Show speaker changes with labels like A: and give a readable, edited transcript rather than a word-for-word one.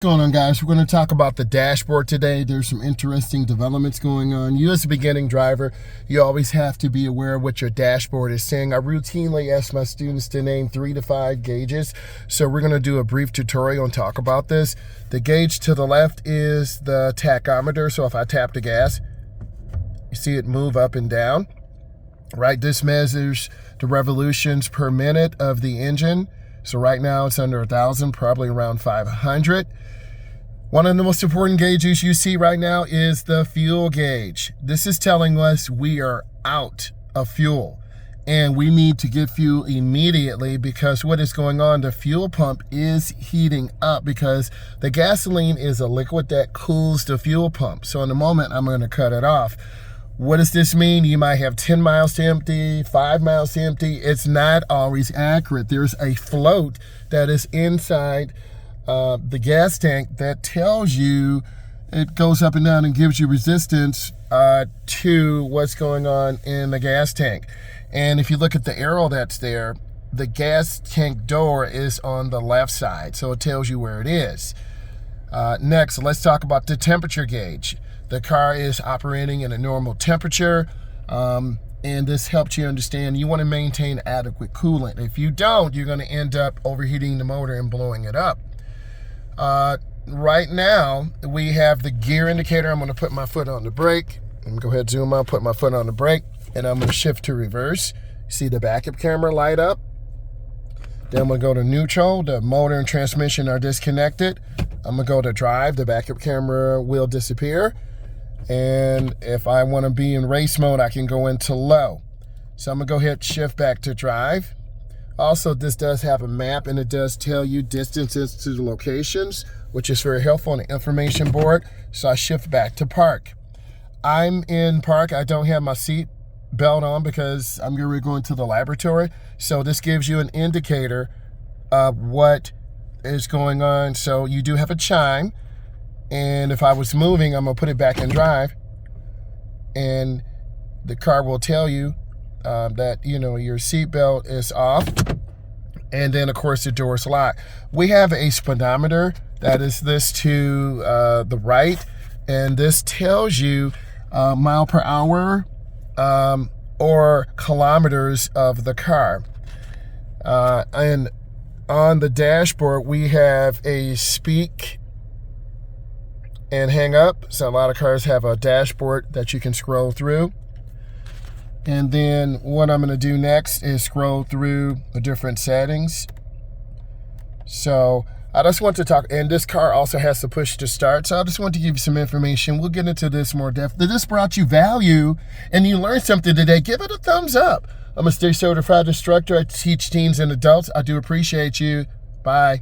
A: What's going on, guys? We're going to talk about the dashboard today. There's some interesting developments going on. You as a beginning driver, you always have to be aware of what your dashboard is saying. I routinely ask my students to name 3 to 5 gauges. So we're going to do a brief tutorial and talk about this. The gauge to the left is the tachometer. So if I tap the gas, you see it move up and down, right? This measures the revolutions per minute of the engine. So right now it's under 1,000, probably around 500. One of the most important gauges you see right now is the fuel gauge. This is telling us we are out of fuel and we need to get fuel immediately, because what is going on, the fuel pump is heating up because the gasoline is a liquid that cools the fuel pump. So in a moment, I'm going to cut it off. What does this mean? You might have 10 miles to empty, 5 miles to empty. It's not always accurate. There's a float that is inside the gas tank that tells you, it goes up and down and gives you resistance to what's going on in the gas tank. And if you look at the arrow that's there, the gas tank door is on the left side, so it tells you where it is. Next, let's talk about the temperature gauge. The car is operating in a normal temperature, and this helps you understand you want to maintain adequate coolant. If you don't, you're going to end up overheating the motor and blowing it up. Right now, we have the gear indicator. I'm going to put my foot on the brake. Let me go ahead and zoom out, put my foot on the brake, and I'm going to shift to reverse. See the backup camera light up. Then I'm going to go to neutral. The motor and transmission are disconnected. I'm going to go to drive. The backup camera will disappear. And if I want to be in race mode, I can go into low. So I'm going to go ahead and shift back to drive. Also, this does have a map, and it does tell you distances to the locations, which is very helpful on the information board. So I shift back to park. I'm in park. I don't have my seat belt on because I'm going to the laboratory. So this gives you an indicator of what is going on. So you do have a chime. And if I was moving, I'm going to put it back in drive. And the car will tell you that, your seatbelt is off. And then, of course, the door is locked. We have a speedometer that is this to the right. And this tells you mile per hour or kilometers of the car. And on the dashboard, we have a speak and hang up. So a lot of cars have a dashboard that you can scroll through. And then what I'm going to do next is scroll through the different settings. So I just want to talk, and this car also has to push to start. So I just want to give you some information. We'll get into this more depth. If this brought you value and you learned something today, give it a thumbs up. I'm a state certified instructor. I teach teens and adults. I do appreciate you. Bye.